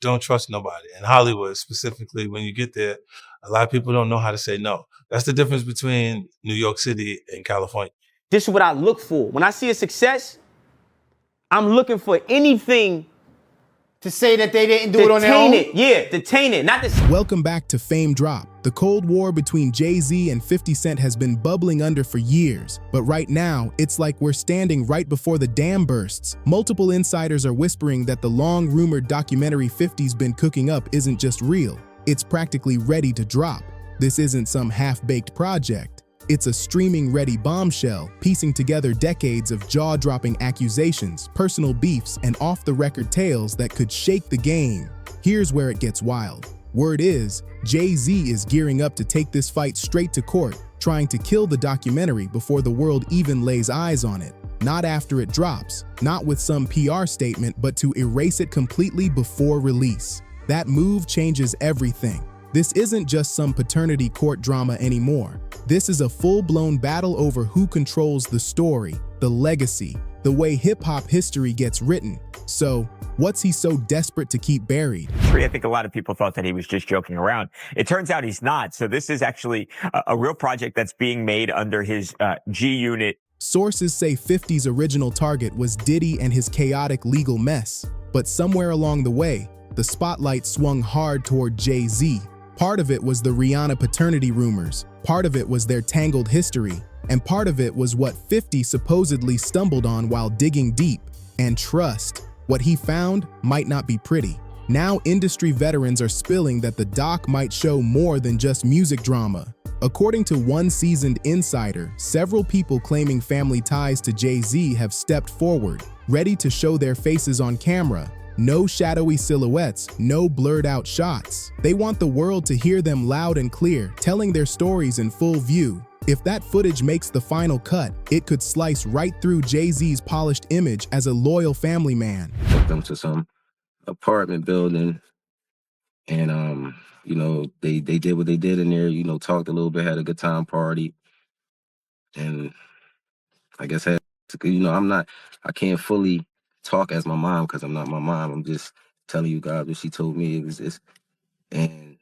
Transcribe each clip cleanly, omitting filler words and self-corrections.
don't trust nobody. In Hollywood specifically, when you get there, a lot of people don't know how to say no. That's the difference between New York City and California. This is what I look for. When I see a success, I'm looking for anything to say that they didn't do it on their own? Detain it, not this. Welcome back to Fame Drop. The Cold War between Jay-Z and 50 Cent has been bubbling under for years, but right now, it's like we're standing right before the dam bursts. Multiple insiders are whispering that the long-rumored documentary 50's been cooking up isn't just real, it's practically ready to drop. This isn't some half-baked project. It's a streaming-ready bombshell, piecing together decades of jaw-dropping accusations, personal beefs, and off-the-record tales that could shake the game. Here's where it gets wild. Word is, Jay-Z is gearing up to take this fight straight to court, trying to kill the documentary before the world even lays eyes on it. Not after it drops, not with some PR statement, but to erase it completely before release. That move changes everything. This isn't just some paternity court drama anymore. This is a full-blown battle over who controls the story, the legacy, the way hip-hop history gets written. So, what's he so desperate to keep buried? I think a lot of people thought that he was just joking around. It turns out he's not. So this is actually a real project that's being made under his G Unit. Sources say 50's original target was Diddy and his chaotic legal mess. But somewhere along the way, the spotlight swung hard toward Jay-Z. Part of it was the Rihanna paternity rumors, part of it was their tangled history, and part of it was what 50 supposedly stumbled on while digging deep. And trust, what he found might not be pretty. Now industry veterans are spilling that the doc might show more than just music drama. According to one seasoned insider, several people claiming family ties to Jay-Z have stepped forward, ready to show their faces on camera. No shadowy silhouettes, no blurred out shots. They want the world to hear them loud and clear, telling their stories in full view. If that footage makes the final cut, it could slice right through Jay-Z's polished image as a loyal family man. Took them to some apartment building and, you know, they did what they did in there, you know, talked a little bit, had a good time, party. And I guess, you know, I can't fully talk as my mom because I'm not my mom. I'm just telling you guys what she told me. It was this, and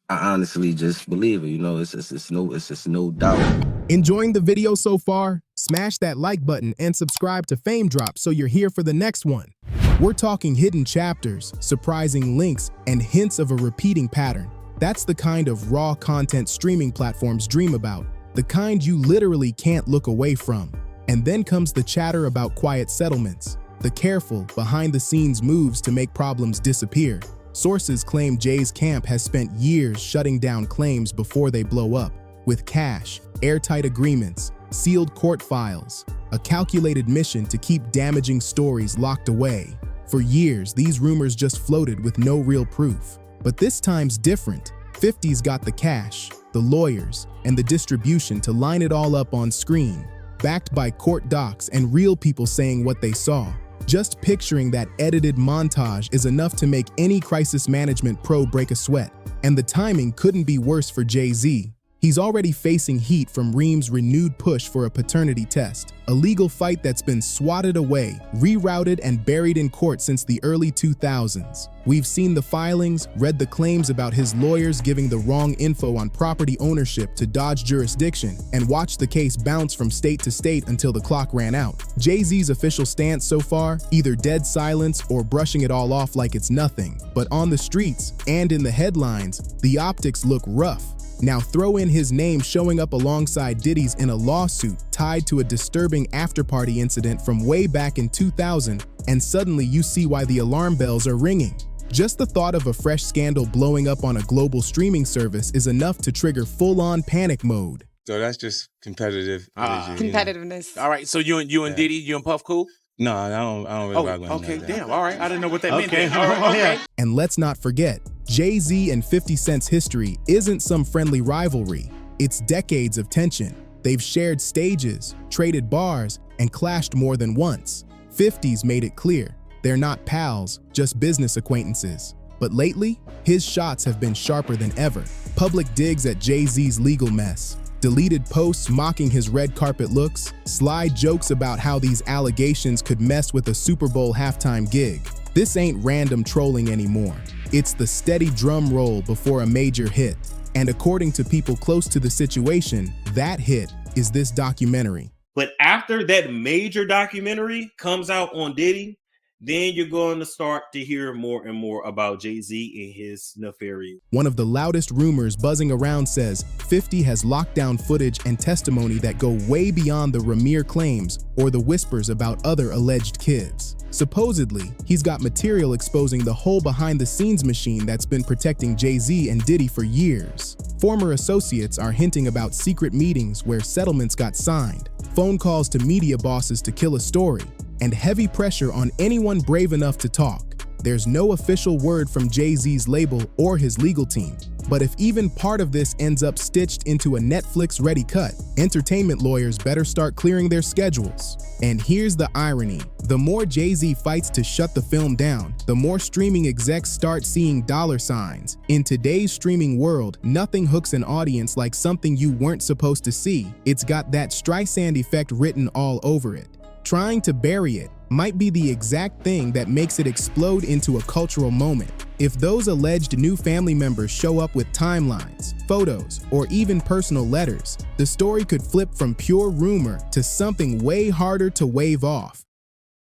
I honestly just believe it. You know, it's just no doubt. Enjoying the video so far? Smash that like button and subscribe to Fame Drop so you're here for the next one. We're talking hidden chapters, surprising links, and hints of a repeating pattern. That's the kind of raw content streaming platforms dream about, the kind you literally can't look away from. And then comes the chatter about quiet settlements, the careful, behind-the-scenes moves to make problems disappear. Sources claim Jay's camp has spent years shutting down claims before they blow up, with cash, airtight agreements, sealed court files, a calculated mission to keep damaging stories locked away. For years, these rumors just floated with no real proof. But this time's different. 50's got the cash, the lawyers, and the distribution to line it all up on screen, backed by court docs and real people saying what they saw. Just picturing that edited montage is enough to make any crisis management pro break a sweat. And the timing couldn't be worse for Jay-Z. He's already facing heat from Reem's renewed push for a paternity test, a legal fight that's been swatted away, rerouted, and buried in court since the early 2000s. We've seen the filings, read the claims about his lawyers giving the wrong info on property ownership to dodge jurisdiction, and watched the case bounce from state to state until the clock ran out. Jay-Z's official stance so far, either dead silence or brushing it all off like it's nothing. But on the streets, and in the headlines, the optics look rough. Now throw in his name showing up alongside Diddy's in a lawsuit tied to a disturbing after-party incident from way back in 2000, and suddenly you see why the alarm bells are ringing. Just the thought of a fresh scandal blowing up on a global streaming service is enough to trigger full-on panic mode. So that's just competitive energy, competitiveness. You know? All right, so you and Diddy, you and Puff cool? No, I don't really rock with him okay, like that. damn, all right. I didn't know what that meant. Okay, All right, okay. And let's not forget, Jay-Z and 50 Cent's history isn't some friendly rivalry. It's decades of tension. They've shared stages, traded bars, and clashed more than once. 50's made it clear, they're not pals, just business acquaintances. But lately, his shots have been sharper than ever. Public digs at Jay-Z's legal mess, deleted posts mocking his red carpet looks, sly jokes about how these allegations could mess with a Super Bowl halftime gig. This ain't random trolling anymore. It's the steady drum roll before a major hit. And according to people close to the situation, that hit is this documentary. But after that major documentary comes out on Diddy, then you're going to start to hear more and more about Jay-Z and his nefarious. One of the loudest rumors buzzing around says 50 has locked down footage and testimony that go way beyond the Ramir claims or the whispers about other alleged kids. Supposedly, he's got material exposing the whole behind-the-scenes machine that's been protecting Jay-Z and Diddy for years. Former associates are hinting about secret meetings where settlements got signed, phone calls to media bosses to kill a story, and heavy pressure on anyone brave enough to talk. There's no official word from Jay-Z's label or his legal team, but if even part of this ends up stitched into a Netflix-ready cut, entertainment lawyers better start clearing their schedules. And here's the irony. The more Jay-Z fights to shut the film down, the more streaming execs start seeing dollar signs. In today's streaming world, nothing hooks an audience like something you weren't supposed to see. It's got that Streisand effect written all over it. Trying to bury it might be the exact thing that makes it explode into a cultural moment. If those alleged new family members show up with timelines, photos, or even personal letters, the story could flip from pure rumor to something way harder to wave off.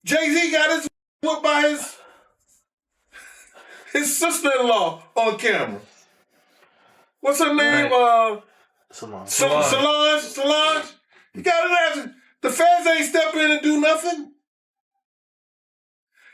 Jay-Z got his whooped by his sister-in-law on camera. What's her name? Right. Solange. You got it. The feds ain't step in and do nothing.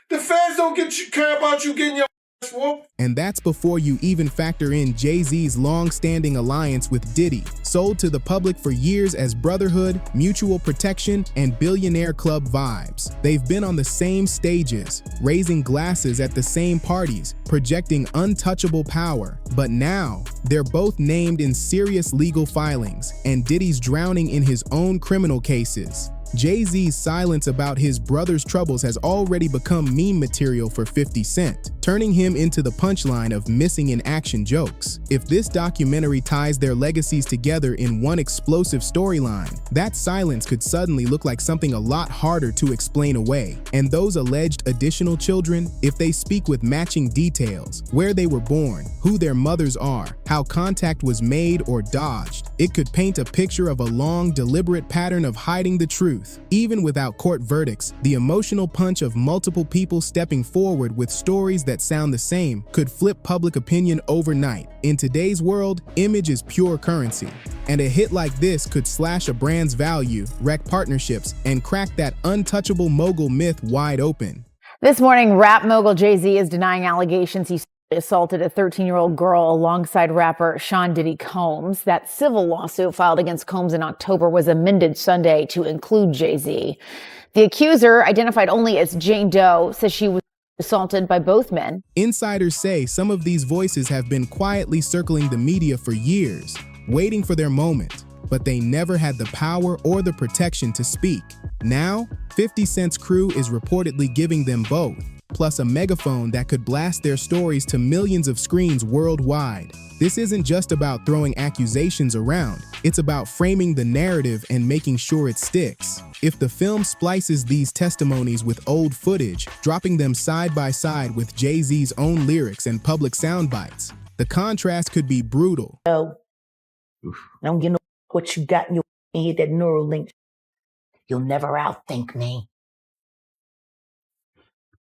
The feds don't care about you getting your ass whooped. And that's before you even factor in Jay-Z's long-standing alliance with Diddy, sold to the public for years as brotherhood, mutual protection, and billionaire club vibes. They've been on the same stages, raising glasses at the same parties, projecting untouchable power. But now, they're both named in serious legal filings, and Diddy's drowning in his own criminal cases. Jay-Z's silence about his brother's troubles has already become meme material for 50 Cent, turning him into the punchline of missing in action jokes. If this documentary ties their legacies together in one explosive storyline, that silence could suddenly look like something a lot harder to explain away. And those alleged additional children, if they speak with matching details, where they were born, who their mothers are, how contact was made or dodged, it could paint a picture of a long, deliberate pattern of hiding the truth. Even without court verdicts, the emotional punch of multiple people stepping forward with stories that sound the same could flip public opinion overnight. In today's world, image is pure currency, and a hit like this could slash a brand's value, wreck partnerships, and crack that untouchable mogul myth wide open. This morning, rap mogul Jay-Z is denying allegations he assaulted a 13-year-old girl alongside rapper Sean Diddy Combs. That civil lawsuit filed against Combs in October was amended Sunday to include Jay-Z. The accuser, identified only as Jane Doe, says she was assaulted by both men. Insiders say some of these voices have been quietly circling the media for years, waiting for their moment, but they never had the power or the protection to speak. Now, 50 Cent's crew is reportedly giving them both, plus a megaphone that could blast their stories to millions of screens worldwide. This isn't just about throwing accusations around, it's about framing the narrative and making sure it sticks. If the film splices these testimonies with old footage, dropping them side by side with Jay-Z's own lyrics and public sound bites, the contrast could be brutal. I don't get no what you got in your head, that neural link. You'll never outthink me.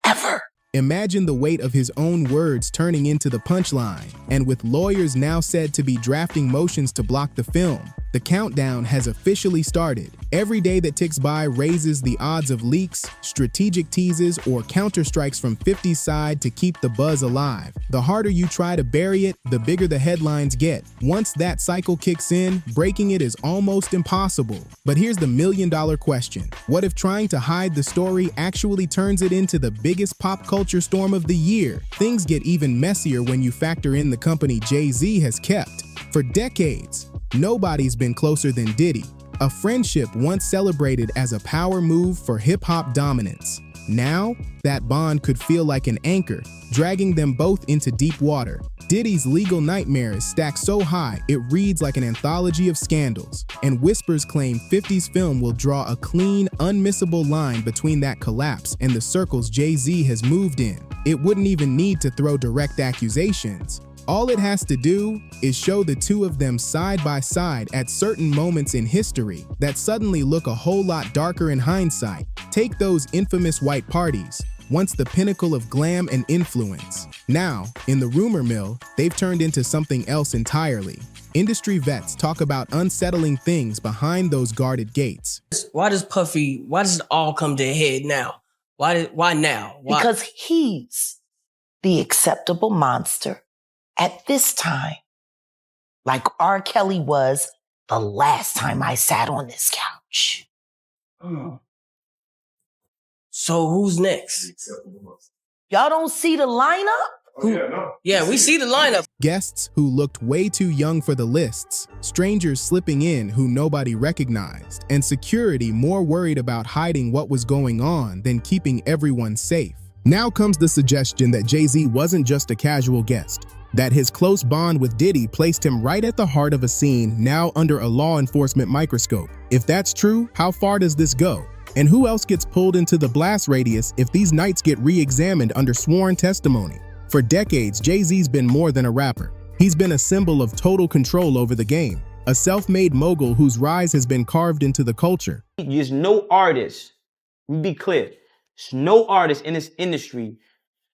Ever. Imagine the weight of his own words turning into the punchline. And with lawyers now said to be drafting motions to block the film, the countdown has officially started. Every day that ticks by raises the odds of leaks, strategic teases, or counterstrikes from 50's side to keep the buzz alive. The harder you try to bury it, the bigger the headlines get. Once that cycle kicks in, breaking it is almost impossible. But here's the million-dollar question. What if trying to hide the story actually turns it into the biggest pop culture storm of the year? Things get even messier when you factor in the company Jay-Z has kept. For decades, nobody's been closer than Diddy, a friendship once celebrated as a power move for hip-hop dominance. Now, that bond could feel like an anchor, dragging them both into deep water. Diddy's legal nightmare is stacked so high it reads like an anthology of scandals, and whispers claim 50's film will draw a clean, unmissable line between that collapse and the circles Jay-Z has moved in. It wouldn't even need to throw direct accusations. All it has to do is show the two of them side by side at certain moments in history that suddenly look a whole lot darker in hindsight. Take those infamous white parties, once the pinnacle of glam and influence. Now, in the rumor mill, they've turned into something else entirely. Industry vets talk about unsettling things behind those guarded gates. Why does it all come to a head now? Why now? Why? Because he's the acceptable monster at this time, like R. Kelly was the last time I sat on this couch. So who's next? Y'all don't see the lineup? Yeah, we see the lineup. Guests who looked way too young for the lists, strangers slipping in who nobody recognized, and security more worried about hiding what was going on than keeping everyone safe. Now comes the suggestion that Jay-Z wasn't just a casual guest, that his close bond with Diddy placed him right at the heart of a scene now under a law enforcement microscope. If that's true, how far does this go? And who else gets pulled into the blast radius if these nights get re-examined under sworn testimony? For decades, Jay-Z's been more than a rapper. He's been a symbol of total control over the game, a self-made mogul whose rise has been carved into the culture. There's no artist, let me be clear, there's no artist in this industry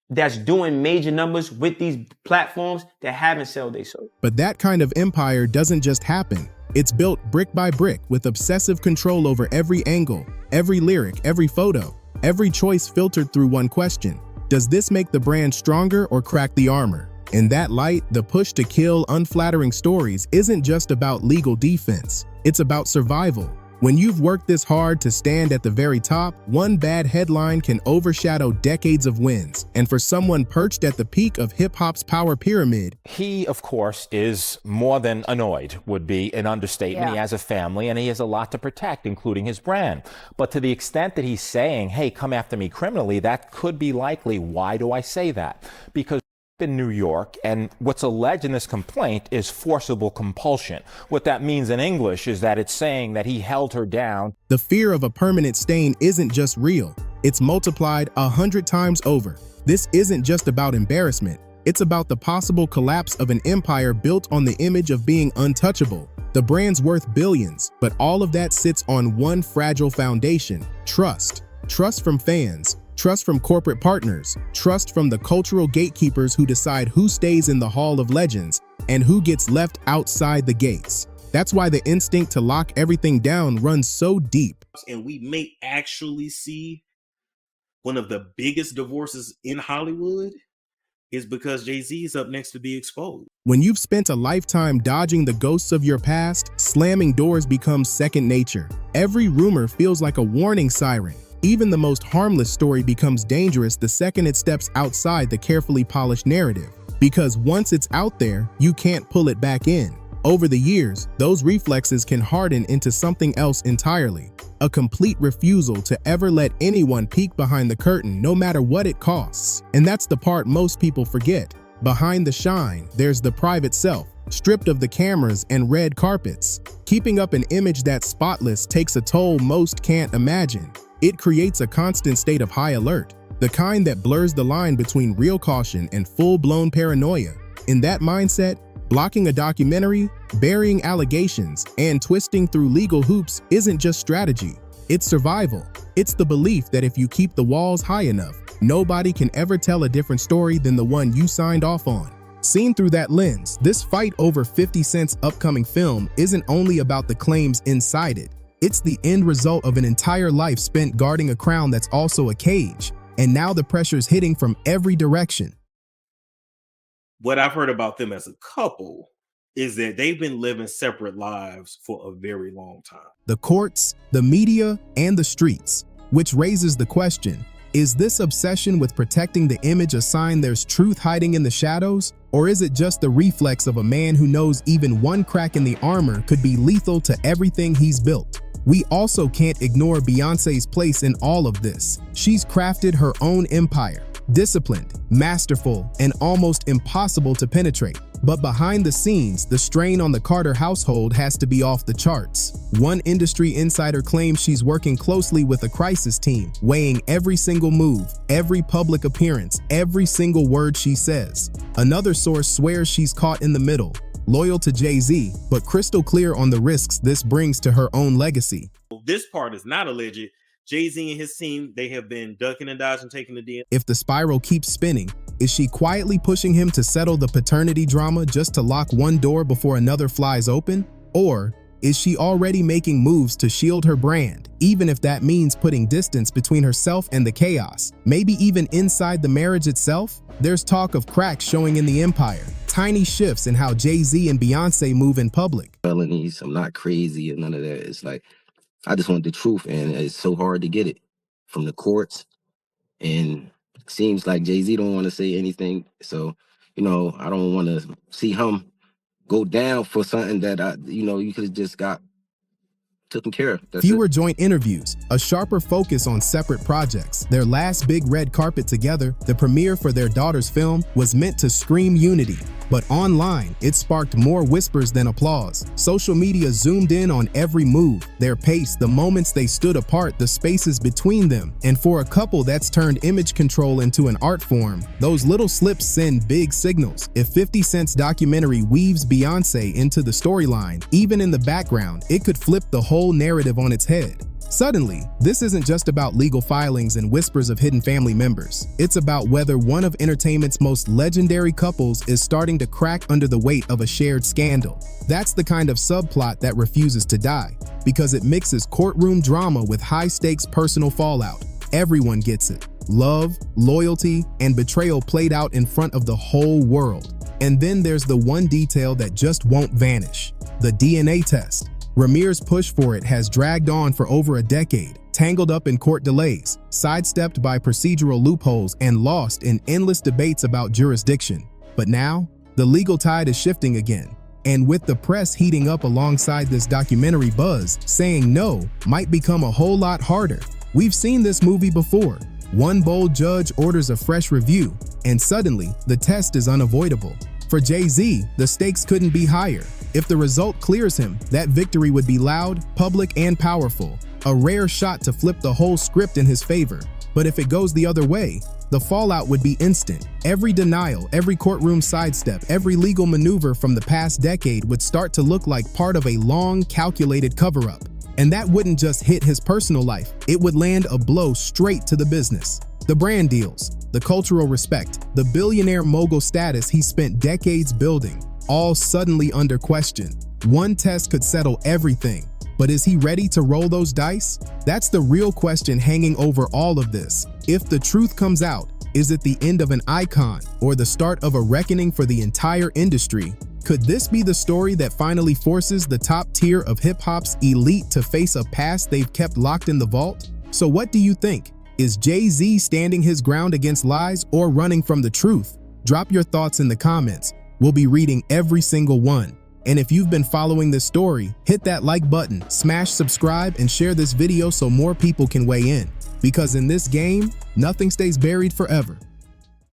that's doing major numbers with these platforms that haven't sold their soul. But that kind of empire doesn't just happen. It's built brick by brick with obsessive control over every angle, every lyric, every photo, every choice filtered through one question. Does this make the brand stronger or crack the armor? In that light, the push to kill unflattering stories isn't just about legal defense. It's about survival. When you've worked this hard to stand at the very top, one bad headline can overshadow decades of wins. And for someone perched at the peak of hip-hop's power pyramid, he, of course, is more than annoyed, would be an understatement. Yeah. He has a family and he has a lot to protect, including his brand. But to the extent that he's saying, hey, come after me criminally, that could be likely. Why do I say that? Because in New York, and what's alleged in this complaint is forcible compulsion. What that means in English is that it's saying that he held her down. the fear of a permanent stain isn't just real, it's multiplied 100 times over. This isn't just about embarrassment, it's about the possible collapse of an empire built on the image of being untouchable. The brand's worth billions, but all of that sits on one fragile foundation: trust. Trust from fans, trust from corporate partners, trust from the cultural gatekeepers who decide who stays in the Hall of Legends and who gets left outside the gates. That's why the instinct to lock everything down runs so deep. And we may actually see one of the biggest divorces in Hollywood is because Jay-Z is up next to be exposed. When you've spent a lifetime dodging the ghosts of your past, slamming doors becomes second nature. Every rumor feels like a warning siren. Even the most harmless story becomes dangerous the second it steps outside the carefully polished narrative. Because once it's out there, you can't pull it back in. Over the years, those reflexes can harden into something else entirely. A complete refusal to ever let anyone peek behind the curtain, no matter what it costs. And that's the part most people forget. Behind the shine, there's the private self, stripped of the cameras and red carpets. Keeping up an image that's spotless takes a toll most can't imagine. It creates a constant state of high alert, the kind that blurs the line between real caution and full-blown paranoia. In that mindset, blocking a documentary, burying allegations, and twisting through legal hoops isn't just strategy, it's survival. It's the belief that if you keep the walls high enough, nobody can ever tell a different story than the one you signed off on. Seen through that lens, this fight over 50 Cent's upcoming film isn't only about the claims inside it. It's the end result of an entire life spent guarding a crown that's also a cage. And now the pressure's hitting from every direction. What I've heard about them as a couple is that they've been living separate lives for a very long time. The courts, the media, and the streets. Which raises the question, is this obsession with protecting the image a sign there's truth hiding in the shadows? Or is it just the reflex of a man who knows even one crack in the armor could be lethal to everything he's built? We also can't ignore Beyoncé's place in all of this. She's crafted her own empire, disciplined, masterful, and almost impossible to penetrate. But behind the scenes, the strain on the Carter household has to be off the charts. One industry insider claims she's working closely with a crisis team, weighing every single move, every public appearance, every single word she says. Another source swears she's caught in the middle, loyal to Jay-Z, but crystal clear on the risks this brings to her own legacy. This part is not alleged. Jay-Z and his team, they have been ducking and dodging, taking the deal. If the spiral keeps spinning, is she quietly pushing him to settle the paternity drama just to lock one door before another flies open? Or is she already making moves to shield her brand, even if that means putting distance between herself and the chaos? Maybe even inside the marriage itself? There's talk of cracks showing in the empire, tiny shifts in how Jay-Z and Beyoncé move in public. Felonies, I'm not crazy or none of that. It's like, I just want the truth, and it's so hard to get it from the courts. And it seems like Jay-Z don't want to say anything. So, I don't want to see him go down for something that, you could have just got taken care of. That's Fewer it. joint interviews, a sharper focus on separate projects. Their last big red carpet together, the premiere for their daughter's film, was meant to scream unity. But online, it sparked more whispers than applause. Social media zoomed in on every move, their pace, the moments they stood apart, the spaces between them. And for a couple that's turned image control into an art form, those little slips send big signals. If 50 Cent's documentary weaves Beyoncé into the storyline, even in the background, it could flip the whole narrative on its head. Suddenly, this isn't just about legal filings and whispers of hidden family members. It's about whether one of entertainment's most legendary couples is starting to crack under the weight of a shared scandal. That's the kind of subplot that refuses to die, because it mixes courtroom drama with high-stakes personal fallout. Everyone gets it. Love, loyalty, and betrayal played out in front of the whole world. And then there's the one detail that just won't vanish: the DNA test. Ramir's push for it has dragged on for over a decade, tangled up in court delays, sidestepped by procedural loopholes, and lost in endless debates about jurisdiction. But now, the legal tide is shifting again. And with the press heating up alongside this documentary buzz, saying no might become a whole lot harder. We've seen this movie before. One bold judge orders a fresh review, and suddenly, the test is unavoidable. For Jay-Z, the stakes couldn't be higher. If the result clears him, that victory would be loud, public, and powerful, a rare shot to flip the whole script in his favor. But if it goes the other way, the fallout would be instant. Every denial, every courtroom sidestep, every legal maneuver from the past decade would start to look like part of a long, calculated cover-up. And that wouldn't just hit his personal life, it would land a blow straight to the business. The brand deals, the cultural respect, the billionaire mogul status he spent decades building, all suddenly under question. One test could settle everything, but is he ready to roll those dice? That's the real question hanging over all of this. If the truth comes out, is it the end of an icon or the start of a reckoning for the entire industry? Could this be the story that finally forces the top tier of hip-hop's elite to face a past they've kept locked in the vault? So what do you think? Is Jay-Z standing his ground against lies or running from the truth? Drop your thoughts in the comments. We'll be reading every single one. And if you've been following this story, hit that like button, smash subscribe, and share this video so more people can weigh in. Because in this game, nothing stays buried forever.